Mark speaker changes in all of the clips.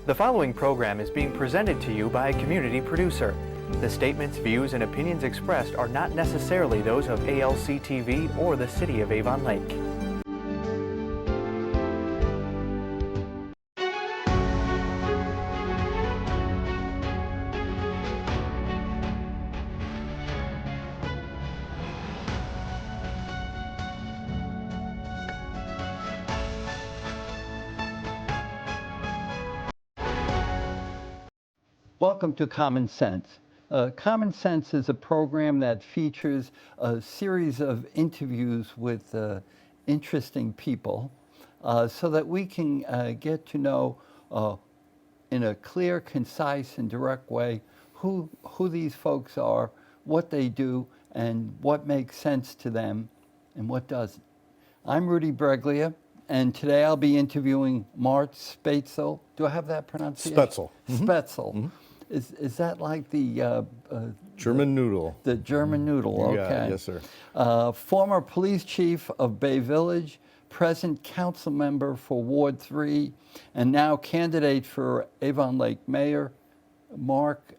Speaker 1: The following program is being presented to you by a community producer. The statements, views, and opinions expressed are not necessarily those of ALC-TV or the City of Avon Lake.
Speaker 2: Welcome to Common Sense. Common Sense is a program that features a series of interviews with interesting people so that we can get to know in a clear, concise, and direct way who these folks are, what they do, and what makes sense to them and what doesn't. I'm Rudy Breglia, and today I'll be interviewing Mark Spaetzel. Do I have that pronunciation?
Speaker 3: Spaetzel.
Speaker 2: Spaetzel. Mm-hmm. Is that like the
Speaker 3: German noodle?
Speaker 2: The German noodle, okay.
Speaker 3: Yeah, yes, sir.
Speaker 2: Former police chief of Bay Village, present council member for Ward 3, and now candidate for Avon Lake Mayor. Mark,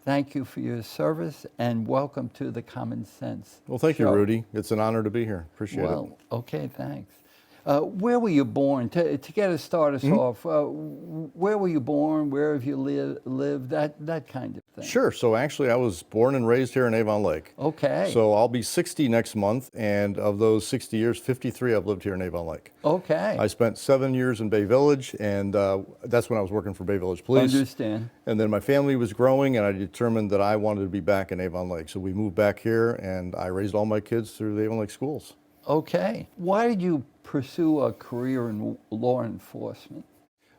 Speaker 2: thank you for your service and welcome to the Common Sense
Speaker 3: Well, thank
Speaker 2: show.
Speaker 3: you, Rudy. It's an honor to be here. Appreciate it.
Speaker 2: Okay, thanks. Where were you born? To get us started off, where were you born? Where have you lived? That kind of thing.
Speaker 3: Sure. So actually, I was born and raised here in Avon Lake.
Speaker 2: Okay.
Speaker 3: So I'll be 60 next month, and of those 60 years, 53 I've lived here in Avon Lake.
Speaker 2: Okay.
Speaker 3: I spent 7 years in Bay Village, and that's when I was working for Bay Village Police.
Speaker 2: Understand.
Speaker 3: And then my family was growing, and I determined that I wanted to be back in Avon Lake. So we moved back here, and I raised all my kids through the Avon Lake schools.
Speaker 2: Okay. Why did you pursue a career in law enforcement?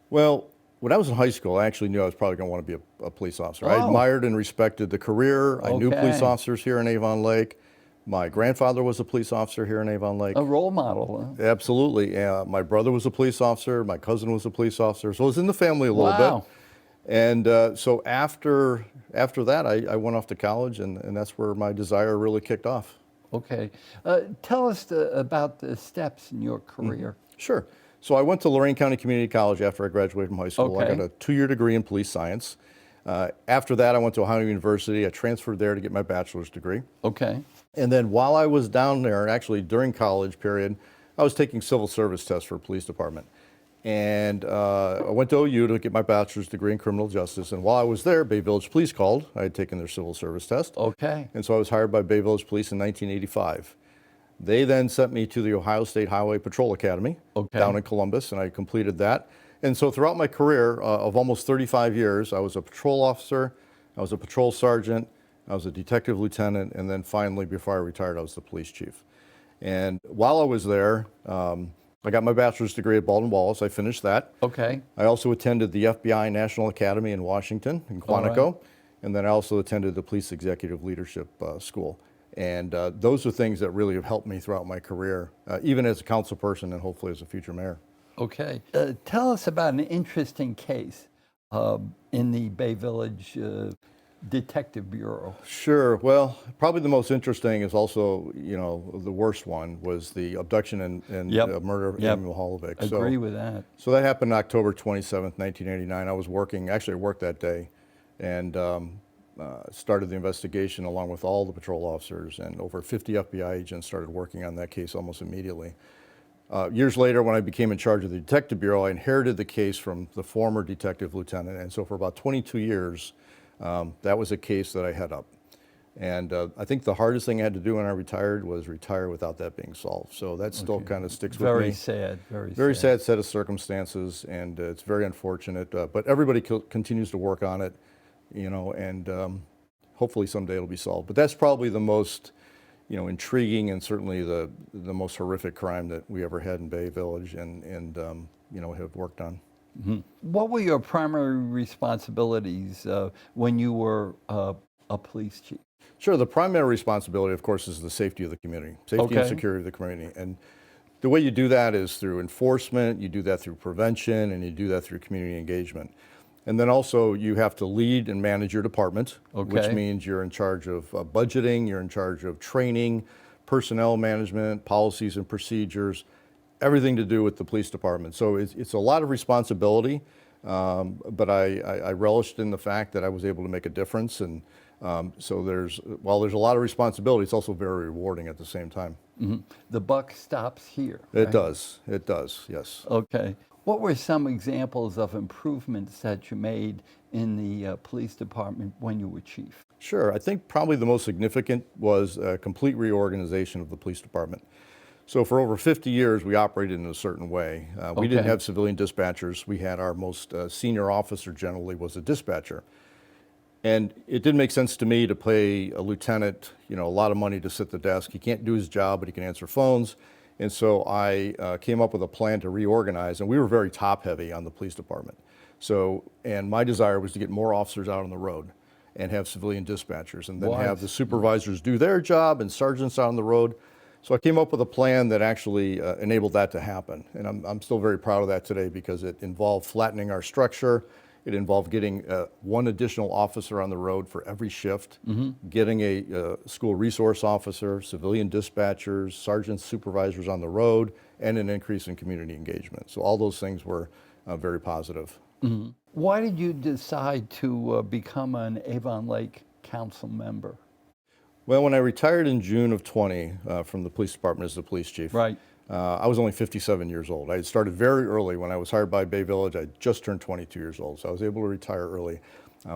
Speaker 3: Well, when I was in high school, I actually knew I was probably going to want to be a police officer. I admired and respected the career. I knew police officers here in Avon Lake. My grandfather was a police officer here in Avon Lake.
Speaker 2: A role model, huh?
Speaker 3: Absolutely. My brother was a police officer. My cousin was a police officer. So it was in the family a little bit. And so after that, I went off to college, and that's where my desire really kicked off.
Speaker 2: Okay. Tell us about the steps in your career.
Speaker 3: Sure. So I went to Lorain County Community College after I graduated from high school.
Speaker 2: Okay.
Speaker 3: I got a 2-year degree in police science. After that, I went to Ohio University. I transferred there to get my bachelor's degree.
Speaker 2: Okay.
Speaker 3: And then while I was down there, actually during college period, I was taking civil service tests for a police department. And I went to OU to get my bachelor's degree in criminal justice. And while I was there, Bay Village Police called. I had taken their civil service test.
Speaker 2: Okay.
Speaker 3: And so I was hired by Bay Village Police in 1985. They then sent me to the Ohio State Highway Patrol Academy down in Columbus, and I completed that. And so throughout my career of almost 35 years, I was a patrol officer, I was a patrol sergeant, I was a detective lieutenant, and then finally, before I retired, I was the police chief. And while I was there, I got my bachelor's degree at Baldwin Wallace. I finished that.
Speaker 2: Okay.
Speaker 3: I also attended the FBI National Academy in Washington, in Quantico. And then I also attended the Police Executive Leadership School. And those are things that really have helped me throughout my career, even as a council person and hopefully as a future mayor.
Speaker 2: Okay. Tell us about an interesting case in the Bay Village Detective Bureau.
Speaker 3: Sure. Well, probably the most interesting is also, the worst one was the abduction and murder of Amy Mahalovic.
Speaker 2: Agree with that.
Speaker 3: So that happened October 27th, 1989. I was working, actually I worked that day, and started the investigation along with all the patrol officers, and over 50 FBI agents started working on that case almost immediately. Years later, when I became in charge of the Detective Bureau, I inherited the case from the former detective lieutenant, and so for about 22 years, that was a case that I had up. And I think the hardest thing I had to do when I retired was retire without that being solved. So that still kind of sticks with me.
Speaker 2: Very sad,
Speaker 3: very sad set of circumstances, and it's very unfortunate. But everybody continues to work on it, and hopefully someday it'll be solved. But that's probably the most, intriguing and certainly the most horrific crime that we ever had in Bay Village and have worked on.
Speaker 2: Mm-hmm. What were your primary responsibilities when you were a police chief?
Speaker 3: Sure. The primary responsibility, of course, is the safety of the community, safety and security of the community. And the way you do that is through enforcement, you do that through prevention, and you do that through community engagement. And then also you have to lead and manage your department, which means you're in charge of budgeting, you're in charge of training, personnel management, policies and procedures. everything to do with the police department. So it's a lot of responsibility, but I relished in the fact that I was able to make a difference. And so while there's a lot of responsibility, it's also very rewarding at the same time.
Speaker 2: The buck stops here.
Speaker 3: It
Speaker 2: right?
Speaker 3: does. It does. Yes.
Speaker 2: Okay. What were some examples of improvements that you made in the police department when you were chief?
Speaker 3: Sure. I think probably the most significant was a complete reorganization of the police department. So for over 50 years, we operated in a certain way. We didn't
Speaker 2: Okay.
Speaker 3: have civilian dispatchers. We had our most senior officer generally was a dispatcher. And it didn't make sense to me to pay a lieutenant, a lot of money to sit at the desk. He can't do his job, but he can answer phones. And so I came up with a plan to reorganize, and we were very top heavy on the police department. So, and my desire was to get more officers out on the road and have civilian dispatchers, and then have the supervisors do their job and sergeants out on the road. So I came up with a plan that actually enabled that to happen. And I'm still very proud of that today because it involved flattening our structure. It involved getting one additional officer on the road for every shift, getting a school resource officer, civilian dispatchers, sergeants, supervisors on the road, and an increase in community engagement. So all those things were very positive.
Speaker 2: Why did you decide to become an Avon Lake Council member?
Speaker 3: Well, when I retired in June of 20 from the police department as the police chief,
Speaker 2: Right.
Speaker 3: I was only 57 years old. I had started very early. When I was hired by Bay Village, I just turned 22 years old, so I was able to retire early,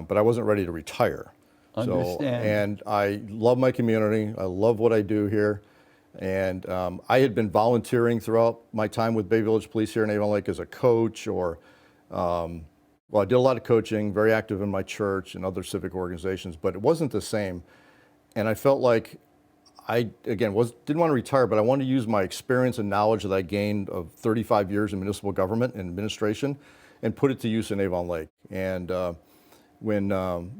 Speaker 3: but I wasn't ready to retire.
Speaker 2: Understand.
Speaker 3: So, and I love my community. I love what I do here. And I had been volunteering throughout my time with Bay Village Police here in Avon Lake as a coach or, well, I did a lot of coaching, very active in my church and other civic organizations, but it wasn't the same. And I felt like I, again, didn't want to retire, but I wanted to use my experience and knowledge that I gained of 35 years in municipal government and administration and put it to use in Avon Lake. And when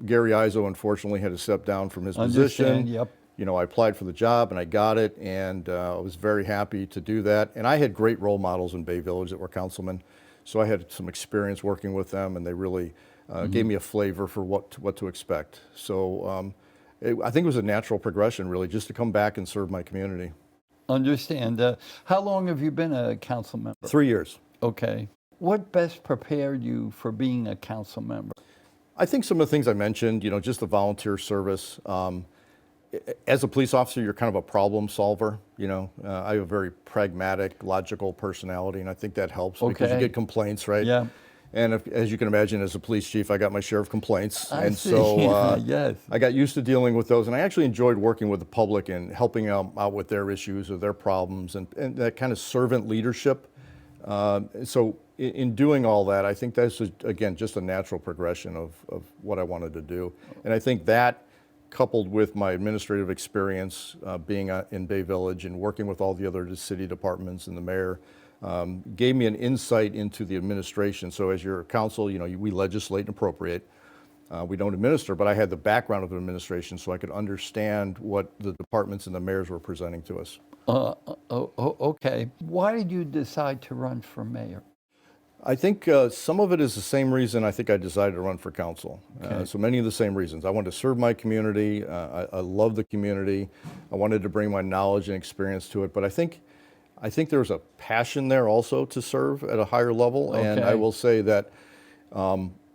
Speaker 3: Gary Izzo unfortunately had to step down from his position,
Speaker 2: Yep.
Speaker 3: I applied for the job and I got it, and I was very happy to do that. And I had great role models in Bay Village that were councilmen, so I had some experience working with them, and they really gave me a flavor for what to expect. So I think it was a natural progression, really, just to come back and serve my community.
Speaker 2: Understand. How long have you been a council member?
Speaker 3: 3 years.
Speaker 2: Okay. What best prepared you for being a council member?
Speaker 3: I think some of the things I mentioned, just the volunteer service. As a police officer, you're kind of a problem solver. I have a very pragmatic, logical personality, and I think that helps because you
Speaker 2: Okay.
Speaker 3: get complaints, right?
Speaker 2: Yeah.
Speaker 3: And as you can imagine, as a police chief, I got my share of complaints.
Speaker 2: I
Speaker 3: and
Speaker 2: see.
Speaker 3: so
Speaker 2: Yes.
Speaker 3: I got used to dealing with those. And I actually enjoyed working with the public and helping them out with their issues or their problems and that kind of servant leadership. So in doing all that, I think that's, again, just a natural progression of what I wanted to do. And I think that, coupled with my administrative experience being in Bay Village and working with all the other city departments and the mayor, gave me an insight into the administration. So as your council, we legislate and appropriate. We don't administer, but I had the background of administration, so I could understand what the departments and the mayors were presenting to us.
Speaker 2: Okay. Why did you decide to run for mayor?
Speaker 3: I think some of it is the same reason I think I decided to run for council.
Speaker 2: Okay.
Speaker 3: So many of the same reasons. I wanted to serve my community. I love the community. I wanted to bring my knowledge and experience to it, but I think there's a passion there also to serve at a higher level.
Speaker 2: Okay.
Speaker 3: And I will say that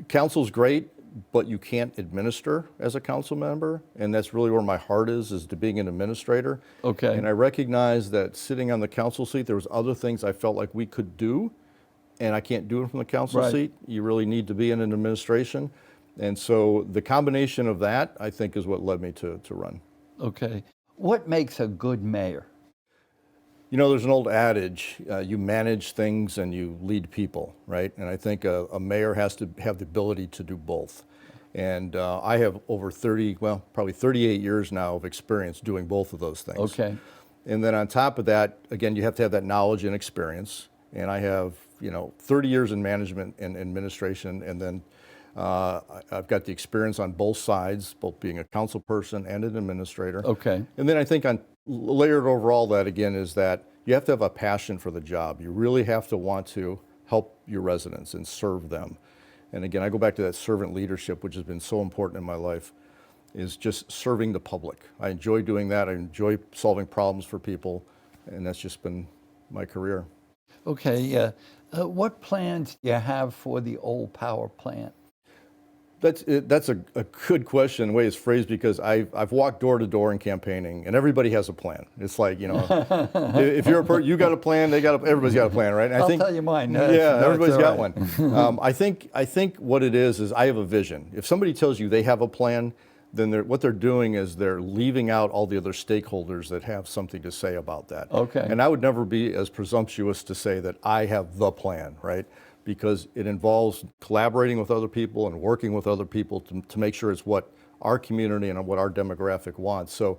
Speaker 3: council's great, but you can't administer as a council member. And that's really where my heart is to being an administrator.
Speaker 2: Okay.
Speaker 3: And I recognize that sitting on the council seat, there was other things I felt like we could do, and I can't do it from the council
Speaker 2: Right.
Speaker 3: seat. You really need to be in an administration. And so the combination of that, I think, is what led me to run.
Speaker 2: Okay. What makes a good mayor?
Speaker 3: There's an old adage, you manage things and you lead people, right? And I think a mayor has to have the ability to do both. And I have over probably 38 years now of experience doing both of those things.
Speaker 2: Okay.
Speaker 3: And then on top of that, again, you have to have that knowledge and experience. And I have, 30 years in management and administration, and then I've got the experience on both sides, both being a council person and an administrator.
Speaker 2: Okay.
Speaker 3: And then I think layered over all that, again, is that you have to have a passion for the job. You really have to want to help your residents and serve them. And again, I go back to that servant leadership, which has been so important in my life, is just serving the public. I enjoy doing that. I enjoy solving problems for people, and that's just been my career.
Speaker 2: Okay, yeah. What plans do you have for the old power plant?
Speaker 3: That's a good question, the way it's phrased, because I've walked door to door in campaigning, and everybody has a plan. It's like, if you're you got a plan, everybody's got a plan, right? And
Speaker 2: I'll tell you mine. No,
Speaker 3: yeah,
Speaker 2: no,
Speaker 3: everybody's
Speaker 2: it's all
Speaker 3: got
Speaker 2: right.
Speaker 3: one. I think what it is I have a vision. If somebody tells you they have a plan, then what they're doing is they're leaving out all the other stakeholders that have something to say about that.
Speaker 2: Okay.
Speaker 3: And I would never be as presumptuous to say that I have the plan, right? Because it involves collaborating with other people and working with other people to make sure it's what our community and what our demographic wants. So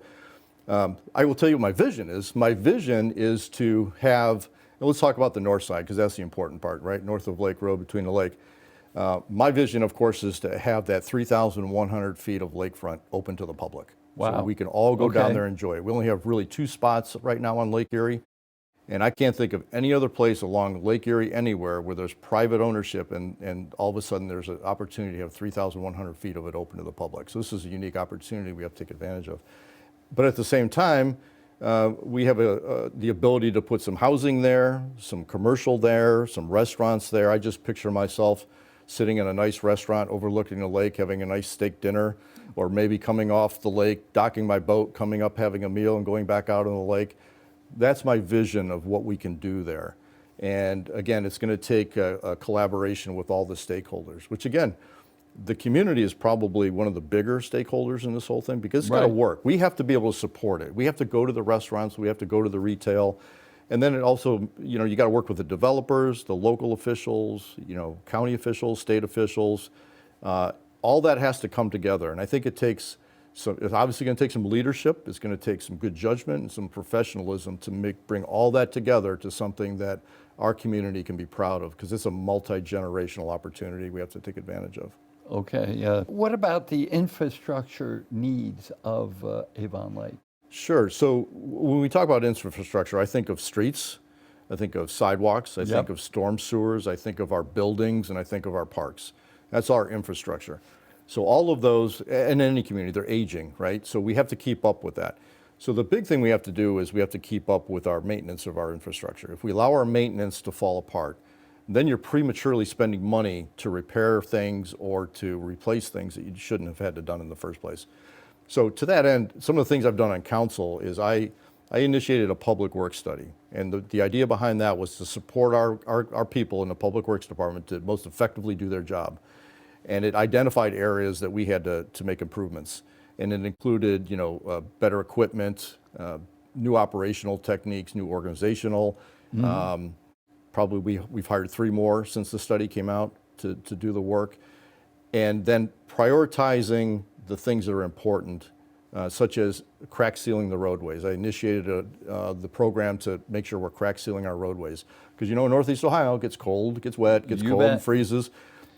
Speaker 3: I will tell you what my vision is. My vision is to have, and let's talk about the north side, because that's the important part, right? North of Lake Road, between the lake. My vision, of course, is to have that 3,100 feet of lakefront open to the public.
Speaker 2: Wow.
Speaker 3: So we can all go down
Speaker 2: Okay.
Speaker 3: there and enjoy it. We only have really 2 spots right now on Lake Erie. And I can't think of any other place along Lake Erie anywhere where there's private ownership and all of a sudden there's an opportunity to have 3,100 feet of it open to the public. So this is a unique opportunity we have to take advantage of. But at the same time, we have the ability to put some housing there, some commercial there, some restaurants there. I just picture myself sitting in a nice restaurant overlooking the lake, having a nice steak dinner, or maybe coming off the lake, docking my boat, coming up, having a meal, and going back out on the lake. That's my vision of what we can do there. And again, it's going to take a collaboration with all the stakeholders, which again, the community is probably one of the bigger stakeholders in this whole thing, because it's got to
Speaker 2: Right.
Speaker 3: work. We have to be able to support it. We have to go to the restaurants, we have to go to the retail. And then it also, you got to work with the developers, the local officials, county officials, state officials. All that has to come together. And I think it's obviously going to take some leadership. It's going to take some good judgment and some professionalism to bring all that together to something that our community can be proud of, because it's a multi-generational opportunity we have to take advantage of.
Speaker 2: Okay, yeah. What about the infrastructure needs of Avon Lake?
Speaker 3: Sure. So when we talk about infrastructure, I think of streets, I think of sidewalks, I think of storm sewers, I think of our buildings, and I think of our parks. That's our infrastructure. So all of those, in any community, they're aging, right? So we have to keep up with that. So the big thing we have to do is we have to keep up with our maintenance of our infrastructure. If we allow our maintenance to fall apart, then you're prematurely spending money to repair things or to replace things that you shouldn't have had to done in the first place. So to that end, some of the things I've done on council is I initiated a public works study. And the idea behind that was to support our people in the public works department to most effectively do their job. And it identified areas that we had to make improvements. And it included, better equipment, new operational techniques, new organizational. Probably we've hired 3 more since the study came out to do the work. And then prioritizing the things that are important, such as crack sealing the roadways. I initiated the program to make sure we're crack sealing our roadways. Because Northeast Ohio, it gets cold, it gets wet, it gets cold and freezes.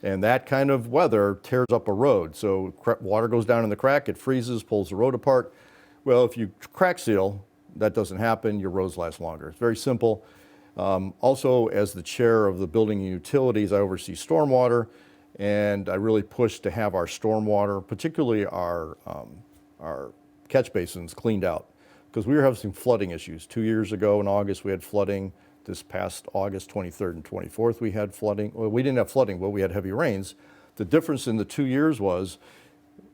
Speaker 3: And that kind of weather tears up a road. So water goes down in the crack, it freezes, pulls the road apart. Well, if you crack seal, that doesn't happen, your roads last longer. It's very simple. Also, as the chair of the Building and Utilities, I oversee stormwater, and I really push to have our stormwater, particularly our catch basins, cleaned out. Because we were having some flooding issues. 2 years ago in August, we had flooding. This past August 23rd and 24th, we had flooding. Well, we didn't have flooding, but we had heavy rains. The difference in the 2 years was,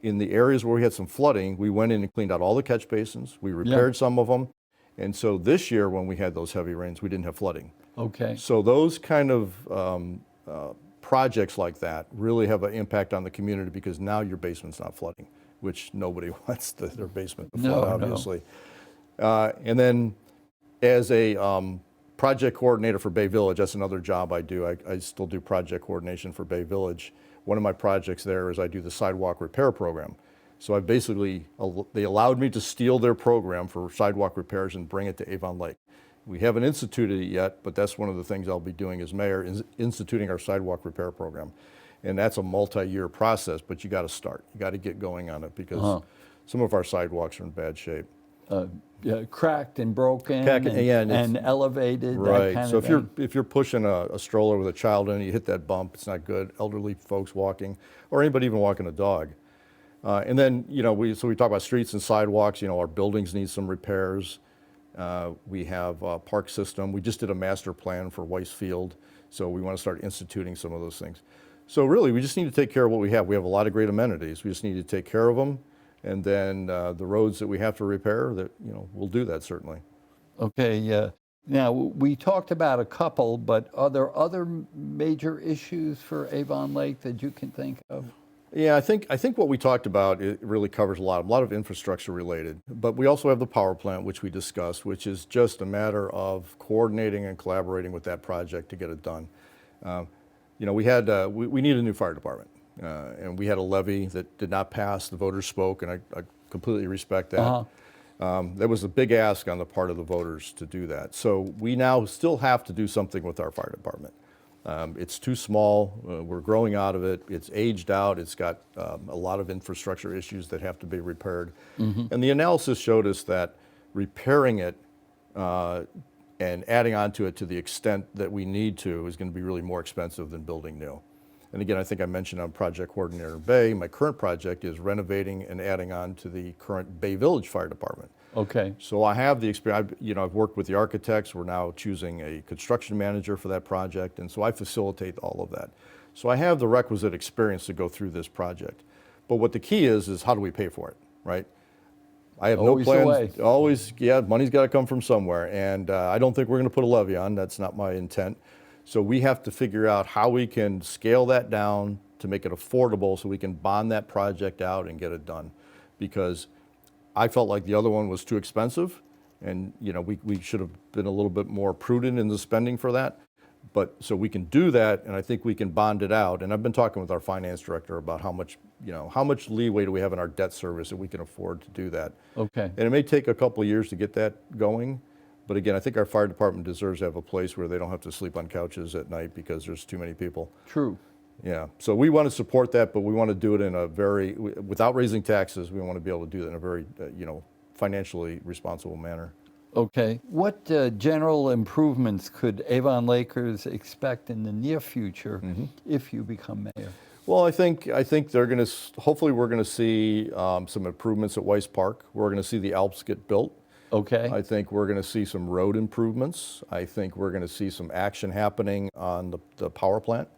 Speaker 3: in the areas where we had some flooding, we went in and cleaned out all the catch basins. We repaired some of them. And so this year, when we had those heavy rains, we didn't have flooding.
Speaker 2: Okay.
Speaker 3: So those kind of projects like that really have an impact on the community, because now your basement's not flooding, which nobody wants their basement to flood, obviously. And then as a project coordinator for Bay Village, that's another job I do. I still do project coordination for Bay Village. One of my projects there is I do the sidewalk repair program. So they allowed me to steal their program for sidewalk repairs and bring it to Avon Lake. We haven't instituted it yet, but that's one of the things I'll be doing as mayor, is instituting our sidewalk repair program. And that's a multi-year process, but you got to start. You got to get going on it, because some of our sidewalks are in bad shape.
Speaker 2: Cracked and broken and elevated.
Speaker 3: Right.
Speaker 2: That kind
Speaker 3: So
Speaker 2: of
Speaker 3: if you're pushing a stroller with a child in it, you hit that bump, it's not good. Elderly folks walking, or anybody even walking a dog. And then we talk about streets and sidewalks. Our buildings need some repairs. We have a park system. We just did a master plan for Weiss Field, so we want to start instituting some of those things. So really, we just need to take care of what we have. We have a lot of great amenities. We just need to take care of them, and then the roads that we have to repair, that we'll do that certainly.
Speaker 2: Okay, now we talked about a couple, but are there other major issues for Avon Lake that you can think of?
Speaker 3: Yeah, I think what we talked about, it really covers a lot of infrastructure related. But we also have the power plant, which we discussed, which is just a matter of coordinating and collaborating with that project to get it done. We need a new fire department, and we had a levy that did not pass. The voters spoke, and I completely respect that. That was a big ask on the part of the voters to do that. So we now still have to do something with our fire department. It's too small. We're growing out of it. It's aged out. It's got a lot of infrastructure issues that have to be repaired. And the analysis showed us that repairing it and adding onto it to the extent that we need to is going to be really more expensive than building new. And again, I think I mentioned on Project Coordinator Bay, my current project is renovating and adding on to the current Bay Village Fire Department.
Speaker 2: Okay.
Speaker 3: So I have the experience. I've worked with the architects. We're now choosing a construction manager for that project, and so I facilitate all of that. So I have the requisite experience to go through this project. But what the key is how do we pay for it, right? I have
Speaker 2: Always
Speaker 3: no
Speaker 2: the
Speaker 3: plans.
Speaker 2: way.
Speaker 3: Always, yeah, money's got to come from somewhere, and I don't think we're going to put a levy on. That's not my intent. So we have to figure out how we can scale that down to make it affordable so we can bond that project out and get it done. Because I felt like the other one was too expensive, and we should have been a little bit more prudent in the spending for that. But so we can do that, and I think we can bond it out. And I've been talking with our finance director about how much leeway do we have in our debt service that we can afford to do that.
Speaker 2: Okay.
Speaker 3: And it may take a couple of years to get that going. But again, I think our fire department deserves to have a place where they don't have to sleep on couches at night because there's too many people.
Speaker 2: True.
Speaker 3: Yeah, so we want to support that, but we want to do it in a without raising taxes. We want to be able to do that in a very, financially responsible manner.
Speaker 2: Okay. What general improvements could Avon Lakers expect in the near future if you become mayor?
Speaker 3: Well, I think they're going to. Hopefully, we're going to see some improvements at Weiss Park. We're going to see the Alps get built.
Speaker 2: Okay.
Speaker 3: I think we're going to see some road improvements. I think we're going to see some action happening on the power plant.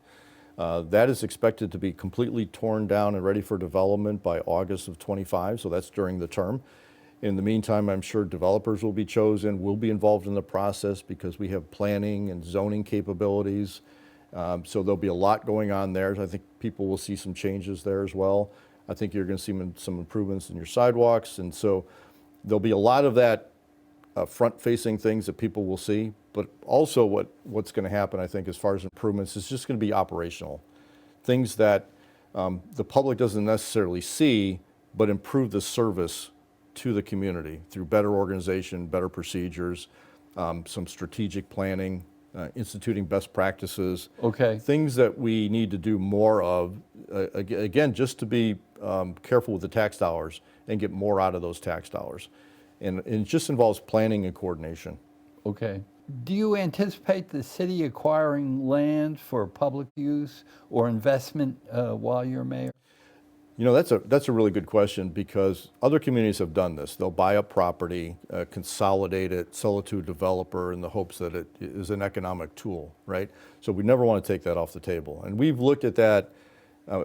Speaker 3: That is expected to be completely torn down and ready for development by August of '25, so that's during the term. In the meantime, I'm sure developers will be chosen, will be involved in the process because we have planning and zoning capabilities. So there'll be a lot going on there. I think people will see some changes there as well. I think you're going to see some improvements in your sidewalks, and so there'll be a lot of that front-facing things that people will see, but also what's going to happen, I think, as far as improvements, is just going to be operational. Things that the public doesn't necessarily see, but improve the service to the community through better organization, better procedures, some strategic planning, instituting best practices.
Speaker 2: Okay.
Speaker 3: Things that we need to do more of, again, just to be careful with the tax dollars and get more out of those tax dollars. And it just involves planning and coordination.
Speaker 2: Okay. Do you anticipate the city acquiring land for public use or investment while you're mayor?
Speaker 3: That's a really good question because other communities have done this. They'll buy up property, consolidate it, sell it to a developer in the hopes that it is an economic tool, right? So we never want to take that off the table. And we've looked at that.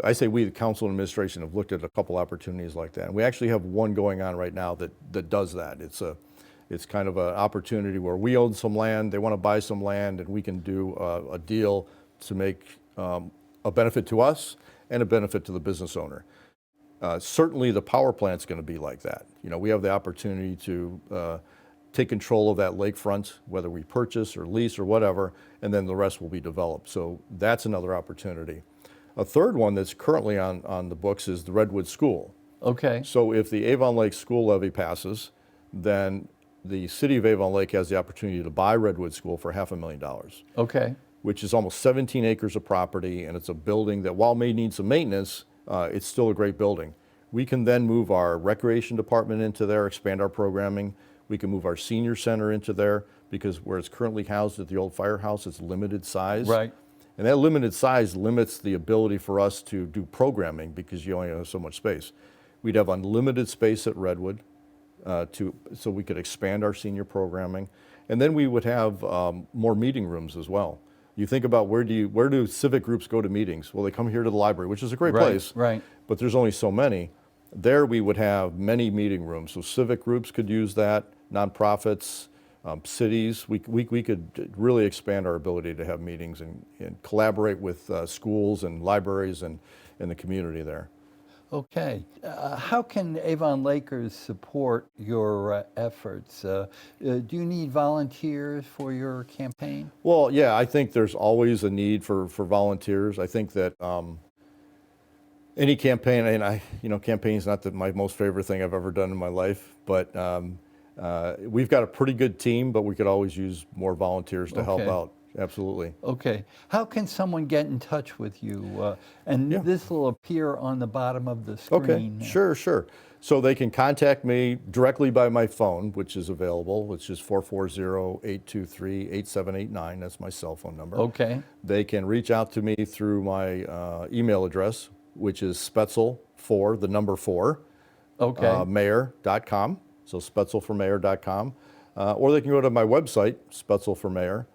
Speaker 3: I say we, the council and administration, have looked at a couple opportunities like that. And we actually have one going on right now that does that. It's kind of an opportunity where we own some land, they want to buy some land, and we can do a deal to make a benefit to us and a benefit to the business owner. Certainly the power plant's going to be like that. We have the opportunity to take control of that lakefront, whether we purchase or lease or whatever, and then the rest will be developed. So that's another opportunity. A third one that's currently on the books is the Redwood School.
Speaker 2: Okay.
Speaker 3: So if the Avon Lake School levy passes, then the city of Avon Lake has the opportunity to buy Redwood School for $500,000.
Speaker 2: Okay.
Speaker 3: Which is almost 17 acres of property, and it's a building that, while may need some maintenance, it's still a great building. We can then move our recreation department into there, expand our programming. We can move our senior center into there because where it's currently housed at the old firehouse, it's limited size.
Speaker 2: Right.
Speaker 3: And that limited size limits the ability for us to do programming because you only have so much space. We'd have unlimited space at Redwood. so we could expand our senior programming. And then we would have more meeting rooms as well. You think about where do civic groups go to meetings? Well, they come here to the library, which is a great place.
Speaker 2: Right.
Speaker 3: But there's only so many. There we would have many meeting rooms. So civic groups could use that, nonprofits, cities. We could really expand our ability to have meetings and collaborate with schools and libraries and the community there.
Speaker 2: Okay. How can Avon Lakers support your efforts? Do you need volunteers for your campaign?
Speaker 3: Well, yeah, I think there's always a need for volunteers. I think that any campaign, and campaign is not my most favorite thing I've ever done in my life, but we've got a pretty good team, but we could always use more volunteers to help out. Absolutely.
Speaker 2: Okay. How can someone get in touch with you? This will appear on the bottom of the screen.
Speaker 3: Okay, sure. So they can contact me directly by my phone, which is available, which is 440-823-8789. That's my cell phone number.
Speaker 2: Okay.
Speaker 3: They can reach out to me through my email address, which is Spaetzel, the number 4, mayor.com. So spaetzelformayor.com. Or they can go to my website, Spaetzel for Mayor.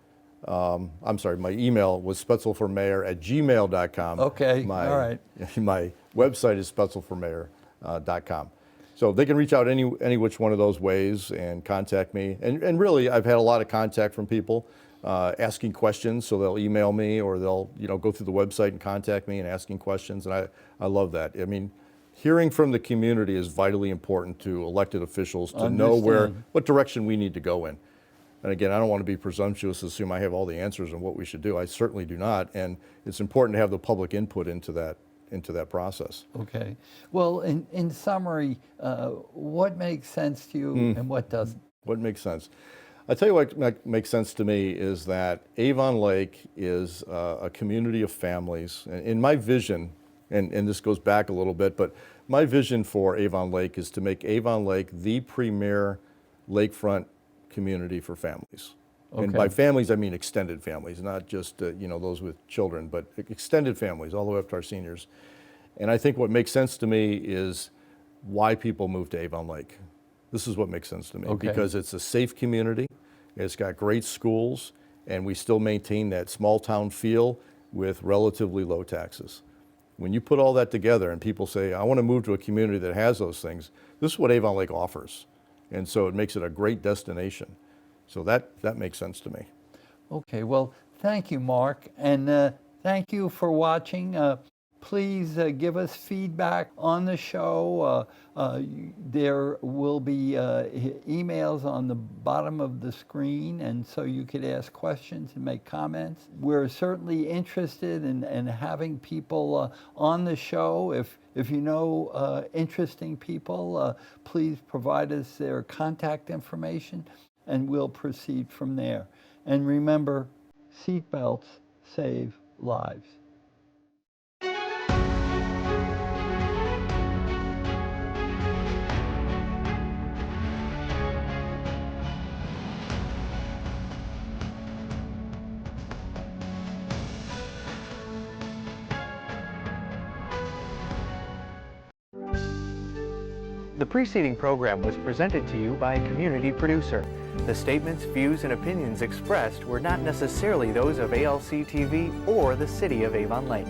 Speaker 3: I'm sorry, my email was spaetzelformayor@gmail.com.
Speaker 2: Okay,
Speaker 3: all
Speaker 2: right.
Speaker 3: My website is spaetzelformayor.com. So they can reach out any which one of those ways and contact me. And really, I've had a lot of contact from people asking questions. So they'll email me or they'll go through the website and contact me and asking questions. And I love that. I mean, hearing from the community is vitally important to elected officials to know what direction we need to go in. And again, I don't want to be presumptuous to assume I have all the answers on what we should do. I certainly do not. And it's important to have the public input into that process.
Speaker 2: Okay. Well, in summary, what makes sense to you and what doesn't?
Speaker 3: What makes sense? I tell you what makes sense to me is that Avon Lake is a community of families. In my vision, and this goes back a little bit, but my vision for Avon Lake is to make Avon Lake the premier lakefront community for families. Okay. And by families, I mean extended families, not just those with children, but extended families all the way up to our seniors. And I think what makes sense to me is why people move to Avon Lake. This is what makes sense to me, because it's a safe community, it's got great schools, and we still maintain that small town feel with relatively low taxes. When you put all that together and people say, I want to move to a community that has those things, this is what Avon Lake offers. And so it makes it a great destination. So that makes sense to me. Okay,
Speaker 2: well, thank you, Mark. And thank you for watching. Please give us feedback on the show. There will be emails on the bottom of the screen, and so you could ask questions and make comments. We're certainly interested in having people on the show. If you know interesting people, please provide us their contact information, and we'll proceed from there. And remember, seatbelts save lives.
Speaker 1: The preceding program was presented to you by a community producer. The statements, views, and opinions expressed were not necessarily those of ALC TV or the City of Avon Lake.